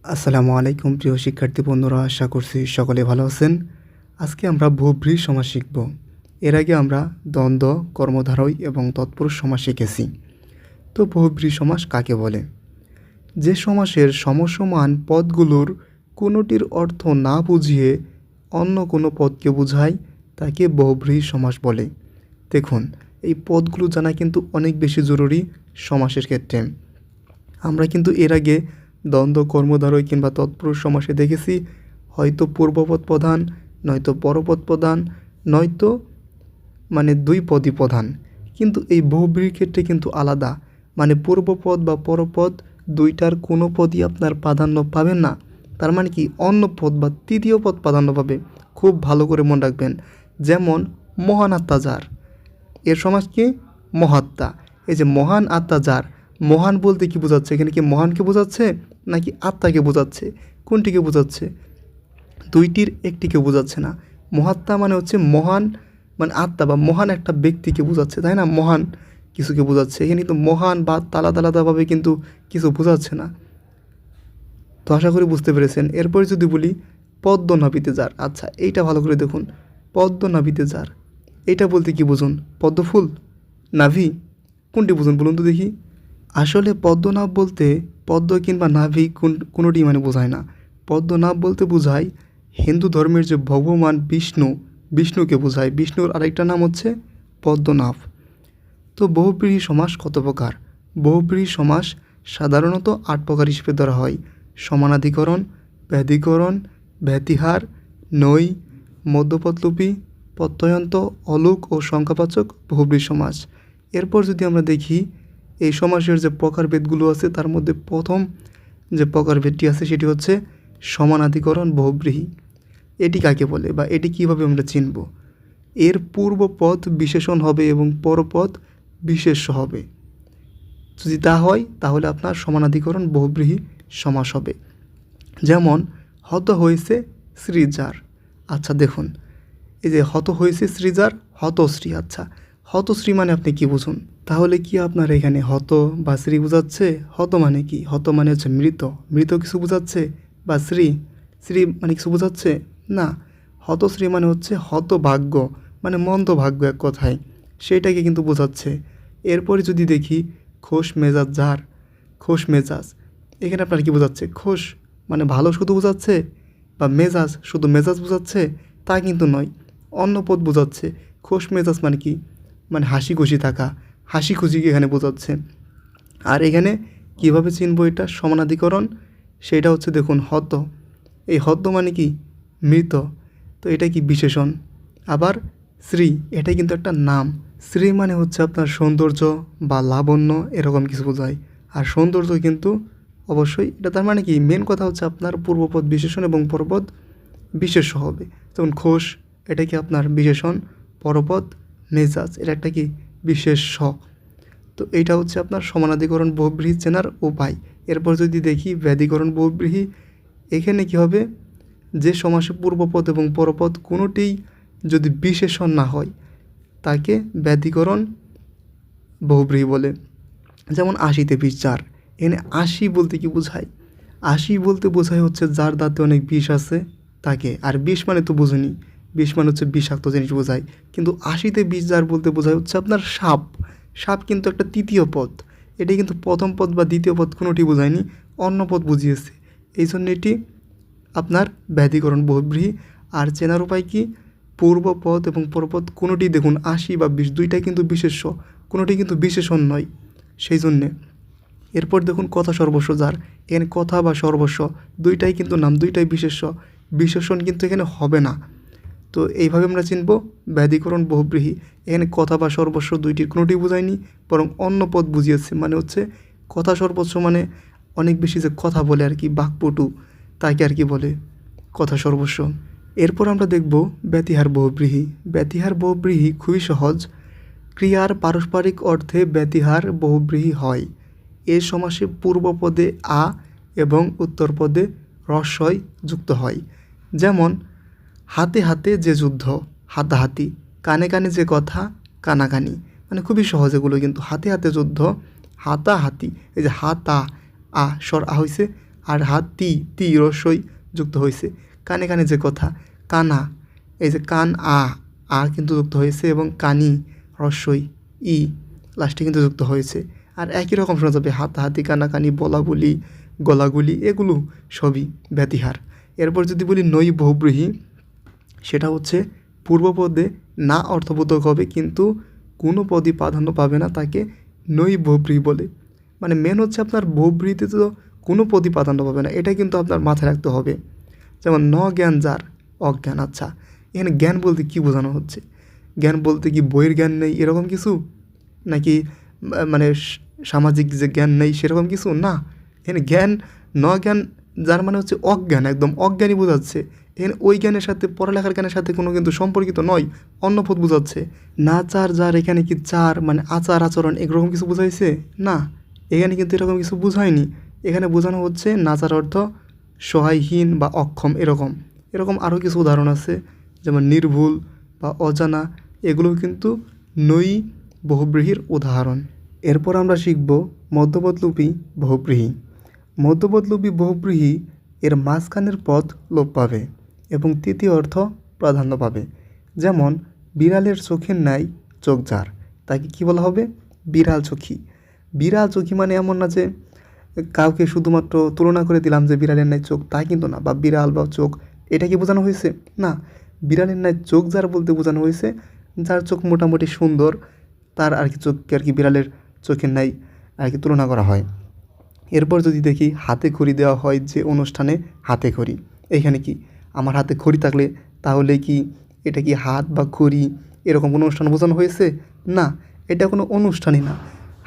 আসসালামু আলাইকুম প্রিয় শিক্ষার্থী বন্ধুরা, আশা করছি সকলে ভালো আছেন। আজকে আমরা বহুব্রীহি সমাস শিখব। এর আগে আমরা দ্বন্দ্ব, কর্মধারয় এবং তৎপুরুষ সমাস শিখেছি। তো বহুব্রীহি সমাস কাকে বলে? যে সমাসের সমসমান পদগুলোর কোনোটির অর্থ না বুঝিয়ে অন্য কোনো পদকে বোঝায় তাকে বহুব্রীহি সমাস বলে। দেখুন, এই পদগুলো জানা কিন্তু অনেক বেশি জরুরি সমাসের ক্ষেত্রে। আমরা কিন্তু এর আগে দ্বন্দ্ব, কর্মধারয় কিংবা তৎপুরুষ সমাসে দেখেছি হয়তো পূর্বপদ প্রধান, নয়তো পরপদ প্রধান, নয়তো দুই পদই প্রধান। কিন্তু এই বহুব্রীহির ক্ষেত্রে কিন্তু আলাদা, পূর্বপদ বা পরপদ দুইটার কোনো পদই আপনার প্রাধান্য পাবেন না। তার মানে কি অন্য পদ বা তৃতীয় পদ প্রাধান্য পাবে। খুব ভালো করে মনে রাখবেন। যেমন মহান আত্মা যার, এর সমাস কি? মহাত্মা। এই যে মহান আত্মা যার, মহান বলতে কি বোঝাচ্ছে? এখানে কি মহানকে বোঝাচ্ছে নাকি আত্মাকে বোঝাচ্ছে? কোনটিকে বোঝাচ্ছে? দুইটির একটিকে বোঝাচ্ছে না। মহাত্মা মানে হচ্ছে মহান, আত্মা বা মহান একটা ব্যক্তিকে বোঝাচ্ছে, তাই না? মহান কিছুকে বোঝাচ্ছে। এখানে কিন্তু মহান বা আলাদা আলাদাভাবে কিন্তু কিছু বোঝাচ্ছে না। তো আশা করি বুঝতে পেরেছেন। এরপরে যদি বলি পদ্ম নাভিতে যার, আচ্ছা এইটা ভালো করে দেখুন। পদ্ম নাভিতে যার, এটা বলতে কি বুঝুন? পদ্ম ফুল, নাভি, কোনটি বুঝুন বলুন তো দেখি? আসলে পদ্মনাভ বলতে পদ্ম কিংবা নাভি কোনোটি বোঝায় না। পদ্মনাভ বলতে বোঝায় হিন্দু ধর্মের যে ভগবান বিষ্ণুকে বোঝায়। বিষ্ণুর আরেকটা নাম হচ্ছে পদ্মনাভ। তো বহুব্রীহি সমাস কত প্রকার? বহুব্রীহি সমাস সাধারণত 8 প্রকার হিসেবে ধরা হয়: সমানাধিকরণ, ব্যাধিকরণ, ব্যতিহার, নৈ, মধ্যপদলোপী, প্রত্যয়ন্ত, অলুক ও সংখ্যাবাচক বহুব্রীহি সমাস। এরপর যদি আমরা দেখি এই সমাসের যে প্রকারভেদগুলো আছে তার মধ্যে প্রথম যে প্রকারভেদটি আছে সেটি হচ্ছে সমানাধিকরণ বহুব্রীহি। এটি কাকে বলে বা এটি কিভাবে আমরা চিনব? এর পূর্বপদ বিশেষণ হবে এবং পরপদ বিশেষ্য হবে। যদি তা হয় তাহলে আপনার সমানাধিকরণ বহুব্রীহি সমাস হবে। যেমন হত হয়েছে শ্রীজার। আচ্ছা দেখুন, এই যে হত হয়েছে শ্রীজার, হতশ্রী। আচ্ছা হতশ্রী মানে আপনি কি বুঝুন? তাহলে কি আপনার এখানে হত বা শ্রী বোঝাচ্ছে? হত মানে কি? হত মানে হচ্ছে মৃত, মৃত কিছু বোঝাচ্ছে? বা শ্রী, শ্রী মানে কিছু বোঝাচ্ছে? না, হতশ্রী মানে হচ্ছে হতভাগ্য, মন্দ ভাগ্য এক কথায়, সেইটাকে কিন্তু বোঝাচ্ছে। এরপরে যদি দেখি খোশ মেজাজ যার, খোশ মেজাজ, এখানে আপনার কি বোঝাচ্ছে? খোশ মানে ভালো শুধু বোঝাচ্ছে, বা মেজাজ শুধু মেজাজ বোঝাচ্ছে? তা কিন্তু নয়, অন্য পদ বোঝাচ্ছে। খোশ মেজাজ মানে কি? হাসি খুশি থাকা, হাসি খুশিকে এখানে বোঝাচ্ছে। আর এখানে কিভাবে চিনব এটা সমানাধিকরণ? সেটা হচ্ছে দেখুন হত, এই হত মানে কি? মৃত। তো এটা কি? বিশেষণ। আবার শ্রী, এটা কিন্তু একটা নাম। শ্রী মানে হচ্ছে আপনার সৌন্দর্য বা লাবণ্য, এরকম কিছু বোঝায়। আর সৌন্দর্য কিন্তু অবশ্যই এটা, তার মানে কি মেন কথা হচ্ছে আপনার পূর্বপদ বিশেষণ এবং পরপদ বিশেষ্য হবে। যেমন খোশ, এটা কি আপনার বিশেষণ, পরপদ মেজাজ, এটা একটা কি? বিশেষ্য। তো এইটা হচ্ছে আপনার সমানাধিকরণ বহুব্রীহি চেনার উপায়। এরপর যদি দেখি ব্যাধিকরণ বহুব্রীহি, এখানে কি হবে? যে সমাসে পূর্বপদ এবং পরপদ কোনোটিই যদি বিশেষণ না হয় তাকে ব্যাধিকরণ বহুব্রীহি বলে। যেমন আশিতে বিষ যার, এখানে আশি বলতে কি বোঝায়? আশি বলতে বোঝায় হচ্ছে যার দাঁতে অনেক বিষ আছে তাকে। আর বিষ মানে তো বুঝুনি, বিষ মানে হচ্ছে বিষাক্ত জিনিস বোঝায়। কিন্তু আশিতে বিষ যার বলতে বোঝায় হচ্ছে আপনার সাপ। সাপ কিন্তু একটা তৃতীয় পদ, এটি কিন্তু প্রথম পদ বা দ্বিতীয় পদ কোনোটি বোঝায়নি, অন্য পদ বুঝিয়েছে। এই জন্য এটি আপনার ব্যাধিকরণ বহুব্রীহি। আর চেনার উপায় কি? পূর্বপদ এবং পরপদ কোনোটি দেখুন আশি বা বিষ দুইটাই কিন্তু বিশেষ্য, কোনোটি কিন্তু বিশেষণ নয়, সেই জন্যে। এরপর দেখুন কথা সর্বস্ব যার, এখানে কথা বা সর্বস্ব দুইটাই কিন্তু নাম, দুইটাই বিশেষ্য, বিশেষণ কিন্তু এখানে হবে না। তো এইভাবে আমরা চিনব ব্যাধিকরণ বহুব্রীহি। এখানে কথা বা সর্বস্ব দুইটির কোনোটি বোঝায়নি, বরং অন্য পদ বুঝিয়েছে। হচ্ছে কথা সর্বস্ব অনেক বেশি যে কথা বলে আর কি, বাকপটু, তাকে আর কি বলে কথা সর্বস্ব। এরপর আমরা দেখব ব্যতিহার বহুব্রীহি। ব্যতিহার বহুব্রীহি খুবই সহজ। ক্রিয়ার পারস্পরিক অর্থে ব্যতিহার বহুব্রীহি হয়। এ সমাসে পূর্বপদে আ এবং উত্তরপদে রস্বই যুক্ত হয়। যেমন হাতে হাতে যে যুদ্ধ, হাতাহাতি, কানে কানে যে কথা, কানাকানি। খুবই সহজ এগুলো কিন্তু। হাতে হাতে যুদ্ধ, হাতাহাতি, এই যে হাতা আ স্বর আ হয়েছে, আর হাত তি তি রস্যই যুক্ত হয়েছে। কানে কানে যে কথা, কানা, এই যে কান আ কিন্তু যুক্ত হয়েছে, এবং কানি রস্যই ই লাস্টে কিন্তু যুক্ত হয়েছে। আর একই রকম শোনা যাবে হাতাহাতি, কানাকানি, বলাবলি, গলাগুলি, এগুলো সবই ব্যতিহার। এরপর যদি বলি নৈ বহুব্রীহি, সেটা হচ্ছে পূর্বপদে না অর্থবোধক হবে, কিন্তু কোনো পদই প্রাধান্য পাবে না, তাকে নৈ বহুব্রীহি বলে। মানে মেন হচ্ছে আপনার বহুব্রীহিতে তো কোনো পদই প্রাধান্য পাবে না, এটা কিন্তু আপনার মাথায় রাখতে হবে। যেমন ন জ্ঞান যার অজ্ঞান। আচ্ছা, এখানে জ্ঞান বলতে কী বোঝানো হচ্ছে? জ্ঞান বলতে কি বইয়ের জ্ঞান নেই এরকম কিছু, নাকি মানে সামাজিক যে জ্ঞান নেই সেরকম কিছু? না, এখানে জ্ঞান ন জ্ঞান যার মানে হচ্ছে অজ্ঞান, একদম অজ্ঞানী বোঝাচ্ছে। এখানে ওই জ্ঞানের সাথে পড়ালেখার জ্ঞানের সাথে কোনো কিন্তু সম্পর্কিত নয়, অন্য পথ বোঝাচ্ছে। না চার যার, এখানে কি চার মানে আচার আচরণ এরকম কিছু বোঝাইছে? না, এখানে কিন্তু এরকম কিছু বোঝায়নি। এখানে বোঝানো হচ্ছে নাচার অর্থ সহায়হীন বা অক্ষম, এরকম এরকম আরও কিছু উদাহরণ আছে, যেমন নির্ভুল বা অজানা, এগুলো কিন্তু নৈ বহুব্রীহির উদাহরণ। এরপর আমরা শিখব মধ্যপদলোপী বহুব্রীহি। মধ্যপদলোপী বহুব্রীহি এর মাঝখানের পদ লোপ পাবে এবং তৃতীয় অর্থ প্রাধান্য পাবে। যেমন বিড়ালের চোখের ন্যায় চোখ যার, তাকে কী বলা হবে? বিড়াল চোখী। বিড়াল চোখী মানে এমন না যে কাউকে শুধুমাত্র তুলনা করে দিলাম যে বিড়ালের ন্যায় চোখ, তা কিন্তু না, বা বিড়াল বা চোখ এটা কি বোঝানো হয়েছে? না, বিড়ালের ন্যায় চোখ যার বলতে বোঝানো হয়েছে যার চোখ মোটামুটি সুন্দর, তার আর কি চোখকে আর কি বিড়ালের চোখের ন্যায় আর কি তুলনা করা হয়। এরপর যদি দেখি হাতে খড়ি দেওয়া হয় যে অনুষ্ঠানে, হাতে খড়ি, এখানে কি আমার হাতে খড়ি থাকলে তাহলে কি এটা কি হাত বা খড়ি এরকম কোনো অনুষ্ঠান বোঝানো হয়েছে? না, এটা কোনো অনুষ্ঠানই না।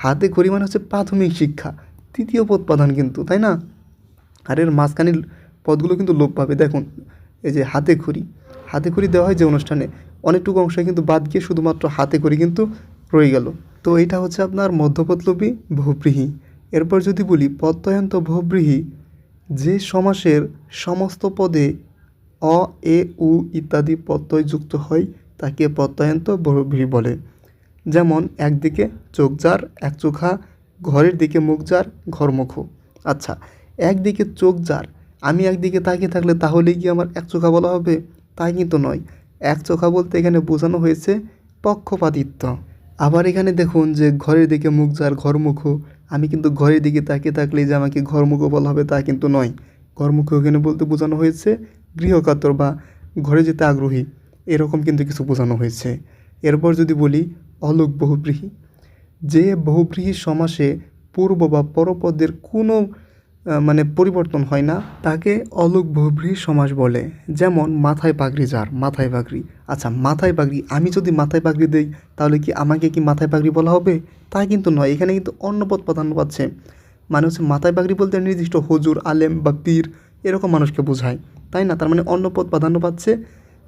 হাতে খড়ি মানে হচ্ছে প্রাথমিক শিক্ষা, তৃতীয় পদ প্রধান কিন্তু, তাই না? আর এর মাঝখানের পদগুলো কিন্তু লোপ পাবে। দেখুন এই যে হাতে খড়ি, হাতে খড়ি দেওয়া হয় যে অনুষ্ঠানে, অনেকটুকু অংশ কিন্তু বাদ গিয়ে শুধুমাত্র হাতে খড়ি কিন্তু রয়ে গেল। তো এইটা হচ্ছে আপনার মধ্যপদলোপী বহুব্রীহি। এরপর যদি বলি প্রত্যয়ন্ত বহুব্রীহি, যে সমাসের সমস্ত পদে অ, এ, উ ইত্যাদি প্রত্যয় যুক্ত হয় তাকে প্রত্যয়ন্ত বহুব্রীহি বলে। যেমন একদিকে চোখ যার, এক চোখা, ঘরের দিকে মুখ যার, ঘরমুখো। আচ্ছা, একদিকে চোখ যার, আমি একদিকে তাকিয়ে থাকলে তাহলে কি আমার এক চোখা বলা হবে? তাই কিন্তু নয়। এক চোখা বলতে এখানে বোঝানো হয়েছে পক্ষপাতিত্ব। আবার এখানে দেখুন যে ঘরের দিকে মুখ যার, ঘরমুখো, আমি কিন্তু ঘরের দিকে তাকিয়ে থাকলেই যে আমাকে ঘরমুখো বলা হবে তা কিন্তু নয়। ঘরমুখো এখানে বলতে বোঝানো হয়েছে গৃহকাতর বা ঘরে যেতে আগ্রহী, এরকম কিন্তু কিছু বোঝানো হয়েছে। এরপর যদি বলি অলোক বহুব্রীহি, যে বহুব্রীহি সমাসে পূর্ব বা পরপদের কোনো মানে পরিবর্তন হয় না তাকে অলোক বহুব্রীহি সমাস বলে। যেমন মাথায় পাগড়ি যার, মাথায় পাগড়ি। আচ্ছা, মাথায় পাগড়ি, আমি যদি মাথায় পাগড়ি দেই তাহলে কি আমাকে কি মাথায় পাগড়ি বলা হবে? তা কিন্তু নয়, এখানে কিন্তু অন্য পদ প্রাধান্য পাচ্ছে। মানে হচ্ছে মাথায় পাগড়ি বলতে নির্দিষ্ট হুজুর, আলেম বা পীর এরকম মানুষকে বোঝায়, তাই না? তার মানে অন্য পদ প্রাধান্য পাচ্ছে,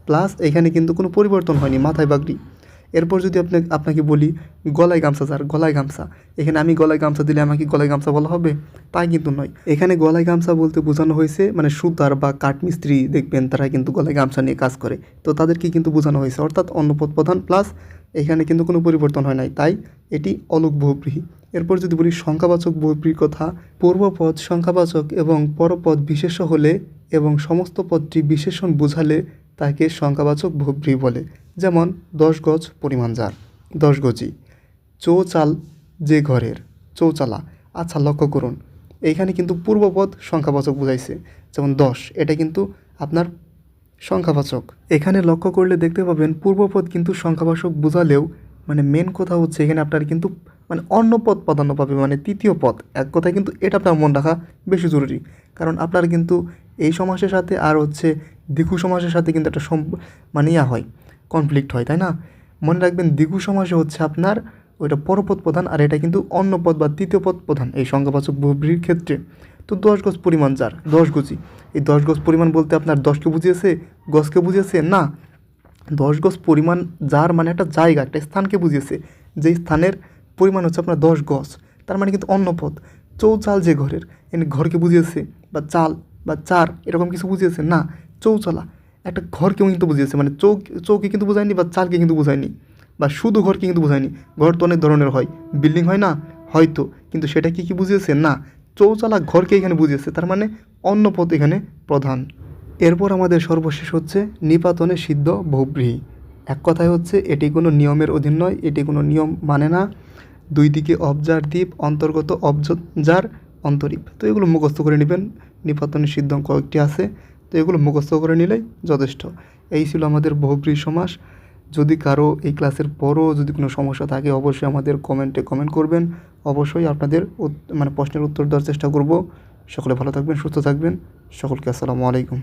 প্লাস এখানে কিন্তু কোনো পরিবর্তন হয়নি, মাথায় পাগড়ি। এরপর যদি আপনাকে বলি গলায় গামছা যার, গলায় গামছা, এখানে আমি গলায় গামছা দিলে আমাকে গলায় গামছা বলা হবে? তাই কিন্তু নয়। এখানে গলায় গামছা বলতে বোঝানো হয়েছে মানে সুতার বা কাঠমিস্ত্রি দেখবেন তারা কিন্তু গলায় গামছা নিয়ে কাজ করে, তো তাদেরকে কিন্তু বোঝানো হয়েছে, অর্থাৎ অন্য পদ প্রধান, প্লাস এখানে কিন্তু কোনো পরিবর্তন হয় নাই, তাই এটি অলোক বহুব্রীহি। এরপর যদি বলি সংখ্যাবাচক বহুব্রীহির কথা, পূর্বপদ সংখ্যাবাচক এবং পরপদ বিশেষ্য হলে এবং সমস্ত পদটি বিশেষণ বোঝালে তাকে সংখ্যাবাচক বহুব্রীহি বলে। যেমন 10 গজ পরিমাণ যার, 10 গজি। চৌচাল যে ঘরের, চৌচালা। আচ্ছা, লক্ষ্য করুন এইখানে কিন্তু পূর্বপদ সংখ্যাবাচক বোঝাইছে, যেমন 10, এটা কিন্তু আপনার সংখ্যাবাচক। এখানে লক্ষ্য করলে দেখতে পাবেন পূর্বপদ কিন্তু সংখ্যাবাচক বোঝালেও মানে মেন কথা হচ্ছে এখানে আপনার কিন্তু মানে অন্য পদ প্রাধান্য পাবে, মানে তৃতীয় পদ। এক কথায় কিন্তু এটা আপনার মনে রাখা বেশি জরুরি, কারণ আপনার কিন্তু এই সমাসের সাথে আর হচ্ছে দ্বিগু সমাসের সাথে কিন্তু একটা মানে হয়, কনফ্লিক্ট হয়, তাই না? মনে রাখবেন দ্বিগু সমাসে হচ্ছে আপনার ওইটা পরপদ প্রধান, আর এটা কিন্তু অন্য পদ বা তৃতীয় পদ প্রধান এই সংখ্যাবাচক বহুব্রীহির ক্ষেত্রে। তো 10 গজ পরিমাণ যার, 10 গজি, এই 10 গজ পরিমাণ বলতে আপনার 10কে বুঝিয়েছে, গজকে বুঝিয়েছে? না, 10 গজ পরিমাণ যার মানে একটা জায়গা, একটা স্থানকে বুঝিয়েছে, যেই স্থানের পরিমাণ হচ্ছে আপনার 10 গজ, তার মানে কিন্তু অন্য পদ। চৌচাল যে ঘরের, এনে ঘরকে বুঝিয়েছে, বা চাল বা চার এরকম কিছু বুঝিয়েছে? না, চৌচালা একটা ঘরকেও কিন্তু বুঝিয়েছে, মানে চৌকে কিন্তু বোঝায়নি বা চালকে কিন্তু বোঝায়নি, বা শুধু ঘরকে কিন্তু বোঝায়নি। ঘর তো অনেক ধরনের হয়, বিল্ডিং হয় না হয়তো, কিন্তু সেটা কি বুঝিয়েছে? না, চৌচালা ঘরকে এখানে বুঝিয়েছে, তার মানে অন্য পদ এখানে প্রধান। এরপর আমাদের সর্বশেষ হচ্ছে নিপাতনে সিদ্ধ বহুব্রীহি। এক কথায় হচ্ছে এটি কোনো নিয়মের অধীন নয়, এটি কোনো নিয়ম মানে না। দুই দিকে অবজার দ্বীপ, অন্তর্গত অবজার অন্তরীপ। তো এগুলো মুখস্থ করে নেবেন, নিপাতনে সিদ্ধ কয়েকটি আছে, তো এগুলো মুখস্থ করে নিলেই যথেষ্ট। এই ছিল আমাদের বহুব্রীহি সমাস। যদি কারো এই ক্লাসের পরও যদি কোনো সমস্যা থাকে অবশ্যই আমাদের কমেন্টে কমেন্ট করবেন, অবশ্যই আপনাদের প্রশ্নের উত্তর দেওয়ার চেষ্টা করব। সকলে ভালো থাকবেন, সুস্থ থাকবেন, সকলকে আসসালামু আলাইকুম।